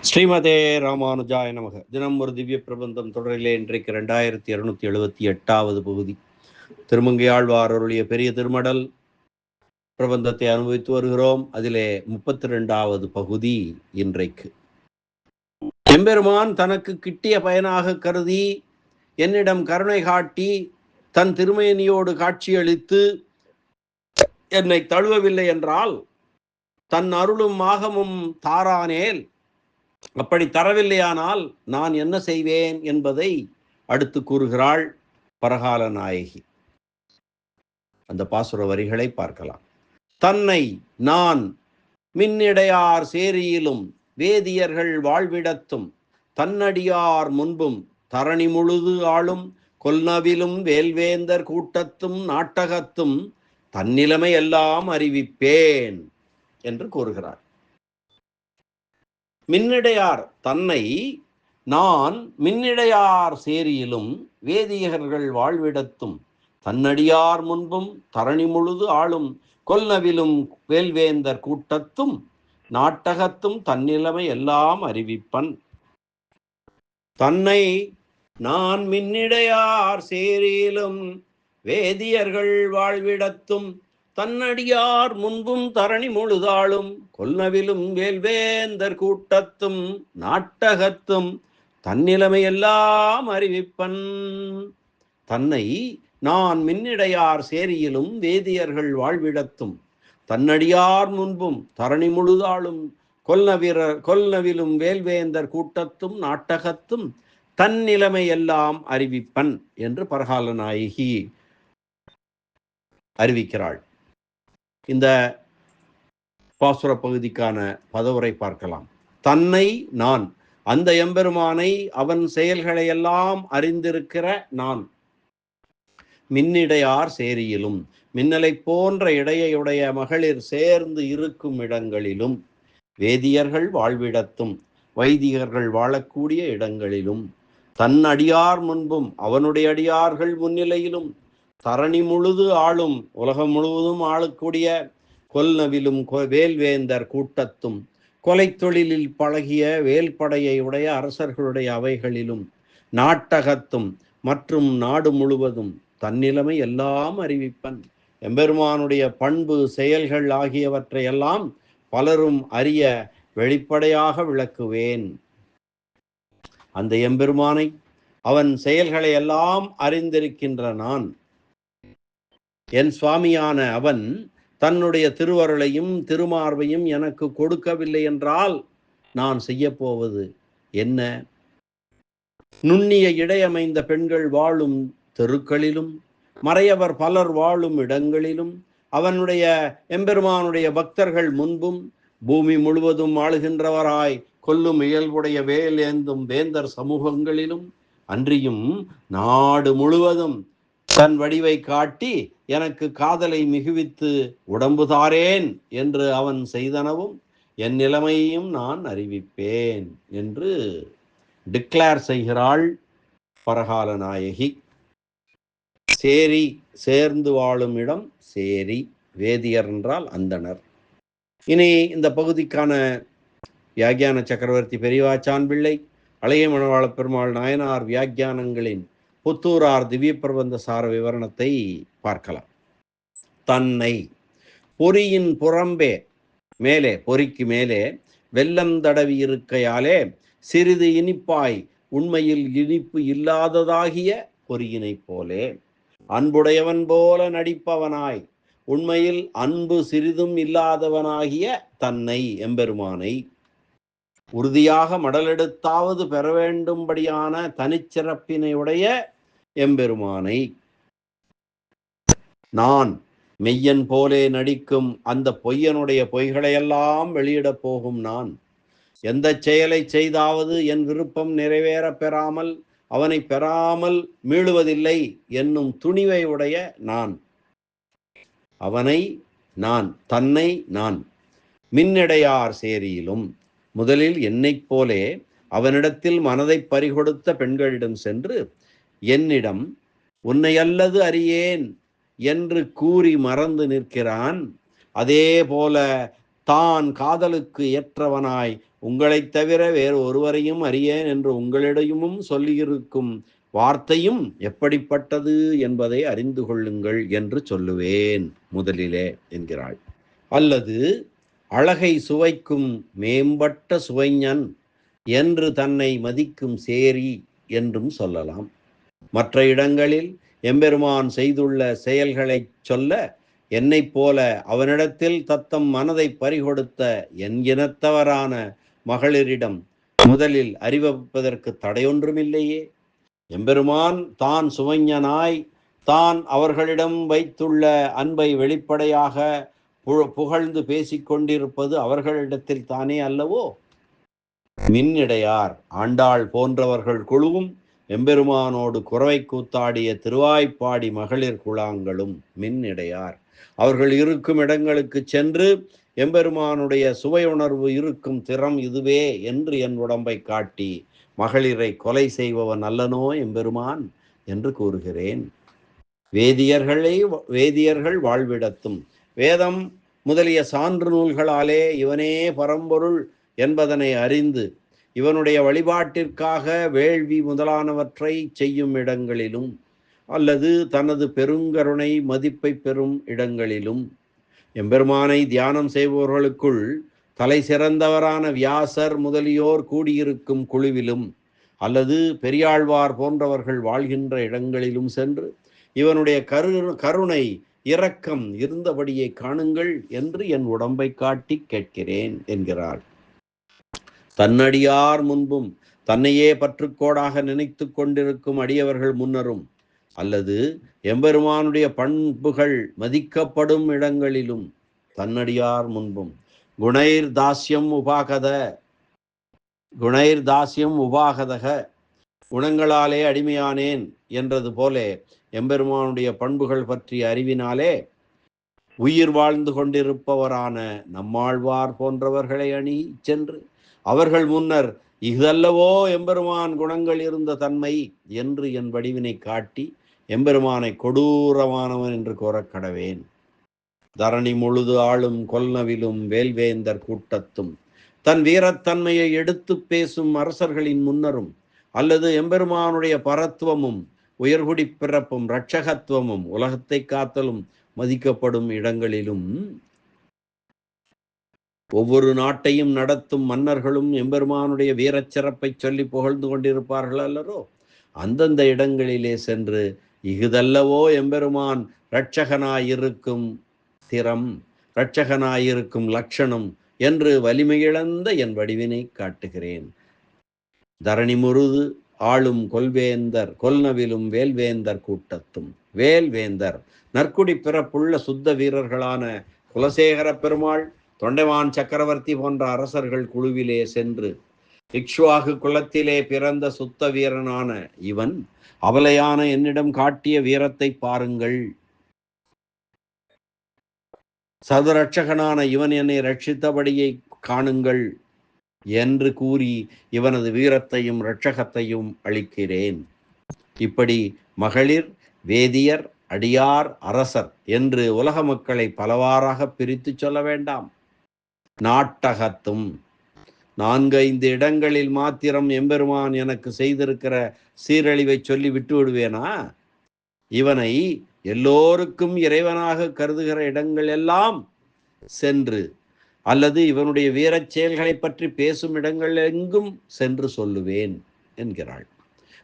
ஸ்ரீமதே ராமானுஜாய நமக. தினம் ஒரு திவ்ய பிரபந்தம் தொடரிலே இன்றைக்கு 2278வது பகுதி. திருமங்கையாழ்வார் அருளிய பெரிய திருமடல் பிரபந்தத்தை அனுபவித்து வருகிறோம். அதிலே 32வது பகுதி இன்றைக்கு. எம்பெருமான் தனக்கு கிட்டிய பயனாக கருதி என்னிடம் கருணை காட்டி தன் திருமேனியோடு காட்சியளித்து என்னை தழுவவில்லை என்றால் தன் அருளும் ஆகமும் தாரானேல், அப்படி தரவில்லையானால் நான் என்ன செய்வேன் என்பதை அடுத்து கூறுகிறாள் பரகால நாயகி. அந்த பாசுர வரிகளை பார்க்கலாம். தன்னை நான் மின்னிடையார் சேரியிலும் வேதியர்கள் வாழ்விடத்தும் தன்னடியார் முன்பும் தரணி முழுது ஆளும் கொல்நவிலும் வேல்வேந்தர் கூட்டத்தும் நாட்டகத்தும் தன்னிலைமை எல்லாம் அறிவிப்பேன் என்று கூறுகிறார். மின்னிடையார் தன்னை நான் மின்னிடையார் சேரியிலும் வேதியர்கள் வாழ்விடத்தும் தன்னடியார் முன்பும் தரணி முழுது ஆளும் கொல்நவிலும் வேல்வேந்தர் கூட்டத்தும் நாட்டகத்தும் தன்னிலைமை எல்லாம் அறிவிப்பன். தன்னை நான் மின்னிடையார் சேரியிலும் வேதியர்கள் வாழ்விடத்தும் தன்னடியார் முன்பும் தரணி முழுதாளும் கொல்நவிலும் வேல்வேந்தர் கூட்டத்தும் நாட்டகத்தும் தன்னிலைமை எல்லாம் அறிவிப்பன். தன்னை நான் மின்னிடையார் சேரியிலும் வேதியர்கள் வாழ்விடத்தும் தன்னடியார் முன்பும் தரணி முழுதாளும் கொல்நவிலும் வேல்வேந்தர் கூட்டத்தும் நாட்டகத்தும் தன்னிலைமை எல்லாம் அறிவிப்பன் என்று பரகால நாயகி அறிவிக்கிறாள். இந்த பாசுர பகுதிக்கான பதவுரை பார்க்கலாம். தன்னை நான், அந்த எம்பெருமானை, அவன் செயல்களை எல்லாம் அறிந்திருக்கிற நான், மின்னிடையார் சேரியிலும், மின்னலை போன்ற இடையுடைய மகளிர் சேர்ந்து இருக்கும் இடங்களிலும், வேதியர்கள் வாழ்விடத்தும், வைதிகர்கள் வாழக்கூடிய இடங்களிலும், தன் அடியார் முன்பும் அவனுடைய அடியார்கள் முன்னிலையிலும், தரணி முழுது ஆளும், உலகம் முழுவதும் ஆளக்கூடிய கொல்நவிலும் வேல்வேந்தர் கூட்டத்தும், கொலை தொழிலில் பழகிய வேல்படையை உடைய அரசர்களுடைய அவைகளிலும், நாட்டகத்தும் மற்றும் நாடு முழுவதும் தன்னிலைமை எல்லாம் அறிவிப்பன். எம்பெருமானுடைய பண்பு செயல்கள் ஆகியவற்றையெல்லாம் பலரும் அறிய வெளிப்படையாக விளக்குவேன். அந்த எம்பெருமானை, அவன் செயல்களை எல்லாம் அறிந்திருக்கின்ற நான், என் சுவாமியான அவன் தன்னுடைய திருவருளையும் திருமார்பையும் எனக்கு கொடுக்கவில்லை என்றால் நான் செய்யப்போவது என்ன? நுண்ணிய இடையமைந்த பெண்கள் வாழும் தெருக்களிலும், மறையவர் பலர் வாழும் இடங்களிலும், அவனுடைய எம்பெருமானுடைய பக்தர்கள் முன்பும், பூமி முழுவதும் ஆளுகின்றவராய் கொல்லும் இயல்புடைய வேல் ஏந்தும் வேந்தர் சமூகங்களிலும், அன்றியும் நாடு முழுவதும் தன் வடிவை காட்டி எனக்கு காதலை மிகுவித்து உடம்பு தாரேன் என்று அவன் செய்தனவும் என் நிலைமையையும் நான் அறிவிப்பேன் என்று டிக்ளேர் செய்கிறாள் பரகால நாயகி. சேரி, சேர்ந்து வாழும் இடம் சேரி. வேதியர் என்றால் அந்தணர். இனி இந்த பகுதிக்கான வியாக்கியான சக்கரவர்த்தி பெரியவாச்சான் பிள்ளை, அழகிய மணவாள பெருமாள் நாயனார் வியாக்கியானங்களின் புத்தூரார் திவ்ய பிரபந்த சார விவரணத்தை பார்க்கலாம். தன்னை பொறியின் புறம்பே மேலே, பொறிக்கு மேலே வெள்ளம் தடவி இருக்கையாலே சிறிது இனிப்பாய், உண்மையில் இனிப்பு இல்லாததாகிய பொறியினை போலே, அன்புடையவன் போல நடிப்பவனாய், உண்மையில் அன்பு சிறிதும் இல்லாதவனாகிய தன்னை எம்பெருமானை, உறுதியாக மடலெடுத்தாவது பெற வேண்டும்படியான தனிச்சிறப்பினையுடைய எம்பெருமானை, நான் மெய்யன் போலே நடிக்கும் அந்த பொய்யனுடைய பொய்களையெல்லாம் வெளியிடப் போகும் நான், எந்த செயலை செய்தாவது என் விருப்பம் நிறைவேற பெறாமல் அவனை பெறாமல் மீளுவதில்லை என்னும் துணிவை உடைய நான், அவனை நான், தன்னை நான் மின்னிடையார் சேரியிலும், முதலில் என்னைப் போலே அவனிடத்தில் மனதை பறிகொடுத்த பெண்களிடம் சென்று என்னிடம் உன்னை அல்லது அறியேன் என்று கூறி மறந்து நிற்கிறான். அதே போல தான் காதலுக்கு ஏற்றவனாய் உங்களைத் தவிர வேறு ஒருவரையும் அறியேன் என்று உங்களிடமும் சொல்லியிருக்கும் வார்த்தையும் எப்படிப்பட்டது என்பதை அறிந்து கொள்ளுங்கள் என்று சொல்லுவேன் முதலிலே என்கிறாள். அல்லது அழகை சுவைக்கும் மேம்பட்ட சுவைஞன் என்று தன்னை மதிக்கும் சேரி என்றும் சொல்லலாம். மற்ற இடங்களில் எம்பெருமான் செய்துள்ள செயல்களை சொல்ல, என்னைப் போல அவனிடத்தில் தத்தம் மனதை பறிகொடுத்த என் இனத்தவரான மகளிரிடம் முதலில் அறிவிப்பதற்கு தடையொன்றுமில்லையே. எம்பெருமான் தான் சுவைஞனாய் தான் அவர்களிடம் வைத்துள்ள அன்பை வெளிப்படையாக புகழ்ந்து பேசிக்கொண்டிருப்பது அவர்களிடத்தில் தானே அல்லவோ? மின்னிடையார் ஆண்டாள் போன்றவர்கள் குழுவும் எம்பெருமானோடு குறவை கூத்தாடிய திருவாய்ப்பாடி மகளிர் குழாங்களும் மின்னிடையார். அவர்கள் இருக்கும் இடங்களுக்கு சென்று எம்பெருமானுடைய சுவையுணர்வு இருக்கும் திறம் இதுவே என்று என் உடம்பை காட்டி மகளிரை கொலை செய்பவன் அல்லனோ எம்பெருமான் என்று கூறுகிறேன். வேதியர்கள் வாழ்விடத்தும் வேதம் முதலிய சான்று நூல்களாலே இவனே பரம்பொருள் என்பதனை அறிந்து இவனுடைய வழிபாட்டிற்காக வேள்வி முதலானவற்றை செய்யும் இடங்களிலும் அல்லது தனது பெருங்கருணை மதிப்பை பெறும் இடங்களிலும் எம்பெருமானை தியானம் செய்பவர்களுக்குள் தலை சிறந்தவரான வியாசர் முதலியோர் கூடியிருக்கும் குழுவிலும் அல்லது பெரியாழ்வார் போன்றவர்கள் வாழ்கின்ற இடங்களிலும் சென்று இவனுடைய கருணை இரக்கம் இருந்தபடியே காணுங்கள் என்று என் உடம்பை காட்டி கேட்கிறேன் என்கிறாள். தன்னடியார் முன்பும் தன்னையே பற்றுக்கோடாக நினைத்து கொண்டிருக்கும் அடியவர்கள் முன்னரும் அல்லது எம்பெருமானுடைய பண்புகள் மதிக்கப்படும் இடங்களிலும் தன்னடியார் முன்பும் குணைர் தாஸ்யம் உபாகதக குணங்களாலே அடிமையானேன் என்றது போலே எம்பெருமானுடைய பண்புகள் பற்றிய அறிவினாலே உயிர் வாழ்ந்து கொண்டிருப்பவரான நம்மாழ்வார் போன்றவர்களை அணி சென்று அவர்கள் முன்னர் இதல்லவோ எம்பெருமான் குணங்கள் இருந்த தன்மை என்று என் வடிவினை காட்டி எம்பெருமானை கொடூரமானவன் என்று கூறக் கடவேன். தரணி முழுது ஆளும் கொல்நவிலும் வேல்வேந்தர் கூட்டத்தும் தன் வீரத்தன்மையை எடுத்து பேசும் அரசர்களின் முன்னரும் அல்லது எம்பெருமானுடைய பரத்துவமும் உயர்குடி பிறப்பும் இரட்சகத்துவமும் உலகத்தை காத்தலும் மதிக்கப்படும் இடங்களிலும் ஒவ்வொரு நாட்டையும் நடத்தும் மன்னர்களும் எம்பெருமானுடைய வீரச்சிறப்பை சொல்லி புகழ்ந்து கொண்டிருப்பார்கள் அல்லரோ? அந்தந்த இடங்களிலே சென்று இகுதல்லவோ எம்பெருமான் இரட்சகனாயிருக்கும் திறம், இரட்சகனாயிருக்கும் லட்சணம் என்று வலிமையிழந்த என் வடிவினை காட்டுகிறேன். தரணி முழுது ஆளும் கொல்நவிலும் வேல்வேந்தர் கூட்டத்தும் வேல்வேந்தர் நற்குடி பிறப்புள்ள சுத்த வீரர்களான குலசேகர பெருமாள், தொண்டைமான் சக்கரவர்த்தி போன்ற அரசர்கள் குழுவிலே சென்று இக்ஷ்வாகு குலத்திலே பிறந்த சுத்த வீரனான இவன் அவலையான என்னிடம் காட்டிய வீரத்தை பாருங்கள். சதுரட்சகனான இவன் என்னை ரட்சித்தபடியை காணுங்கள் என்று கூறி இவனது வீரத்தையும் இரட்சகத்தையும் அளிக்கிறேன். இப்படி மகளிர், வேதியர், அடியார், அரசர் என்று உலக மக்களை பலவாறாக பிரித்து சொல்ல வேண்டாம். நாட்டகத்தும் 4-5 இடங்களில் மாத்திரம் எம்பெருமான் எனக்கு செய்திருக்கிற சீரழிவை சொல்லி விட்டு விடுவேனா? இவனை எல்லோருக்கும் இறைவனாக கருதுகிற இடங்கள் எல்லாம் சென்று அல்லது இவனுடைய வீரச் செயல்களை பற்றி பேசும் இடங்கள் எங்கும் சென்று சொல்லுவேன் என்கிறாள்.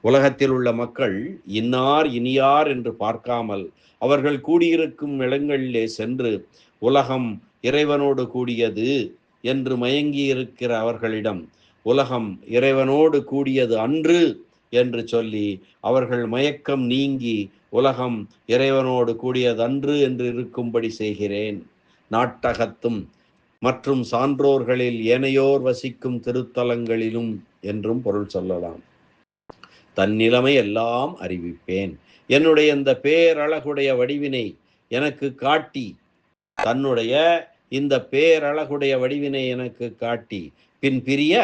உலகத்தில் உள்ள மக்கள் இன்னார் இனியார் என்று பார்க்காமல் அவர்கள் கூடியிருக்கும் இடங்களிலே சென்று உலகம் இறைவனோடு கூடியது என்று மயங்கி இருக்கிற அவர்களிடம் உலகம் இறைவனோடு கூடியது அன்று என்று சொல்லி அவர்கள் மயக்கம் நீங்கி உலகம் இறைவனோடு கூடியது அன்று என்று இருக்கும்படி செய்கிறேன். நாட்டகத்தும் மற்றும் சான்றோர்களில் ஏனையோர் வசிக்கும் திருத்தலங்களிலும் என்றும் பொருள் சொல்லலாம். தன் நிலைமை எல்லாம் அறிவிப்பேன். என்னுடைய இந்த பேரழகுடைய வடிவினை எனக்கு காட்டி இந்த பேரழகுடைய வடிவினை எனக்கு காட்டி பின் பிரிய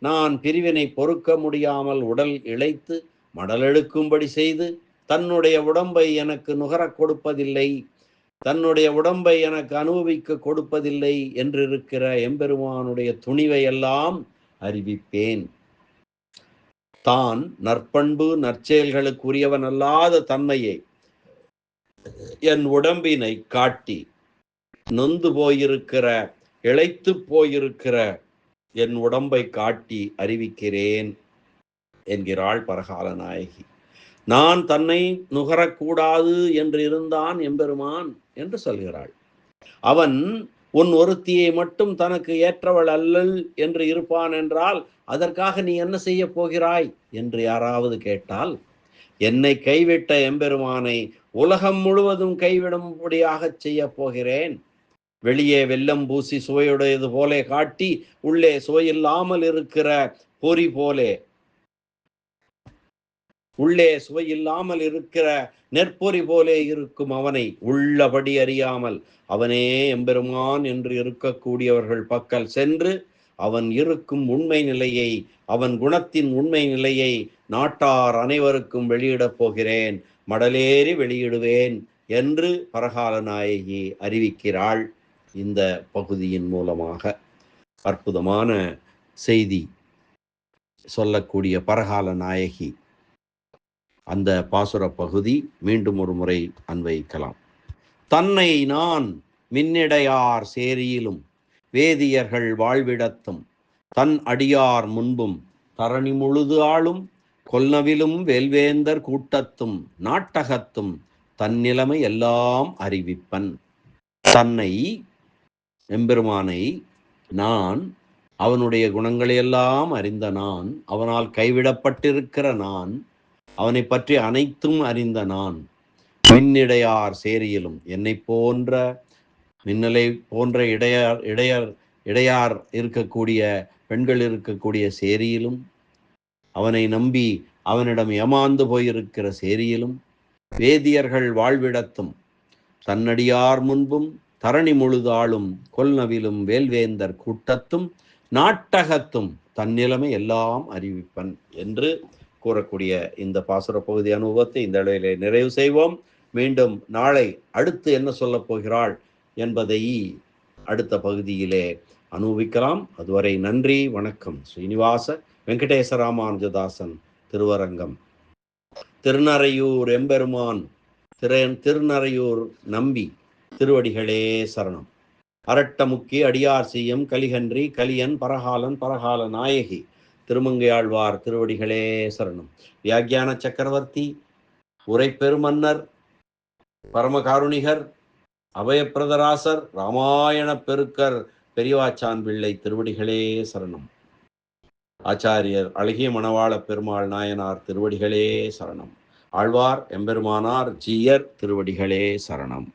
நான் பிரிவினை பொறுக்க முடியாமல் உடல் இழைத்து மடலெடுக்கும்படி செய்து தன்னுடைய உடம்பை எனக்கு நுகரக் கொடுப்பதில்லை, தன்னுடைய உடம்பை எனக்கு அனுபவிக்க கொடுப்பதில்லை என்றிருக்கிற எம்பெருமானுடைய துணிவை எல்லாம் அறிவிப்பேன். தான் நற்பண்பு நற்செயல்களுக்குரியவன் அல்லாத தன்மையை என் உடம்பினை காட்டி நொந்து போயிருக்கிற இளைத்து போயிருக்கிற என் உடம்பை காட்டி அறிவிக்கிறேன் என்கிறாள் பரகால நாயகி. நான் தன்னை நுகரக்கூடாது என்று இருந்தான் எம்பெருமான் என்று சொல்கிறாள். அவன் உன் ஒருத்தியை மட்டும் தனக்கு ஏற்றவள் அல்லல் என்று இருப்பான் என்றால் அதற்காக நீ என்ன செய்ய போகிறாய் என்று யாராவது கேட்டால், என்னை கைவிட்ட எம்பெருமானை உலகம் முழுவதும் கைவிடும்படியாக செய்ய போகிறேன். வெளியே வெல்லம் பூசி சுவையுடையது போல காட்டி உள்ளே சுவையில்லாமல் இருக்கிற பொறி போலே, உள்ளே சுவையில்லாமல் இருக்கிற நெற்பொறி போலே இருக்கும் அவனை உள்ளபடி அறியாமல் அவனே எம்பெருமான் என்று இருக்கக்கூடியவர்கள் பக்கல் சென்று அவன் இருக்கும் உண்மை நிலையை, அவன் குணத்தின் உண்மை நிலையை நாட்டார் அனைவருக்கும் வெளியிடப் போகிறேன், மடலேறி வெளியிடுவேன் என்று பரகால நாயகி அறிவிக்கிறாள். இந்த பகுதியின் மூலமாக அற்புதமான செய்தி சொல்லக்கூடிய பரகால நாயகி அந்த பாசுர பகுதி மீண்டும் ஒரு முறை அன்வைக்கலாம். தன்னை நான் மின்னிடையார் சேரியிலும் வேதியர்கள் வாழ்விடத்தும் தன் அடியார் முன்பும் தரணி முழுது ஆளும் கொல்னவிலும் வேல்வேந்தர் கூட்டத்தும் நாட்டகத்தும் தன்னிலைமை எல்லாம் அறிவிப்பன். தன்னை எம்பெருமானை நான், அவனுடைய குணங்களையெல்லாம் அறிந்த நான், அவனால் கைவிடப்பட்டிருக்கிற நான், அவனை பற்றி அனைத்தும் அறிந்த நான், மின்னிடையார் சேரியிலும் என்னை போன்ற மின்னலை போன்ற இடையார் இருக்கக்கூடிய பெண்கள் இருக்கக்கூடிய சேரியிலும், அவனை நம்பி அவனிடம் ஏமாந்து போயிருக்கிற சேரியிலும், வேதியர்கள் வாழ்விடத்தும் தன்னடியார் முன்பும் தரணி முழுதாளும் கொல்நவிலும் வேல்வேந்தர் கூட்டத்தும் நாட்டகத்தும் தன்னிலைமை எல்லாம் அறிவிப்பன் என்று கூறக்கூடிய இந்த பாசுர பகுதி அனுபவத்தை இந்த அளவிலே நிறைவு செய்வோம். மீண்டும் நாளை அடுத்து என்ன சொல்லப் போகிறாள் என்பதை அடுத்த பகுதியிலே அனுபவிக்கலாம். அதுவரை நன்றி, வணக்கம். ஸ்ரீனிவாச வெங்கடேச ராமானுஜதாசன், திருவரங்கம். திருநறையூர் எம்பெருமான் திருநறையூர் நம்பி திருவடிகளே சரணம். அரட்டமுக்கி அடியார் செய்யும் கலிகன்றி கலியன் பரகாலன் பரகால நாயகி திருமங்கையாழ்வார் திருவடிகளே சரணம். வியாக்கியான சக்கரவர்த்தி, உரைப்பெருமன்னர், பரமகாருணிகர், அபயப்பிரதராசர், ராமாயண பெருக்கர் பெரியவாச்சான் பிள்ளை திருவடிகளே சரணம். ஆச்சாரியர் அழகிய மணவாள பெருமாள் நாயனார் திருவடிகளே சரணம். ஆழ்வார் எம்பெருமானார் ஜீயர் திருவடிகளே சரணம்.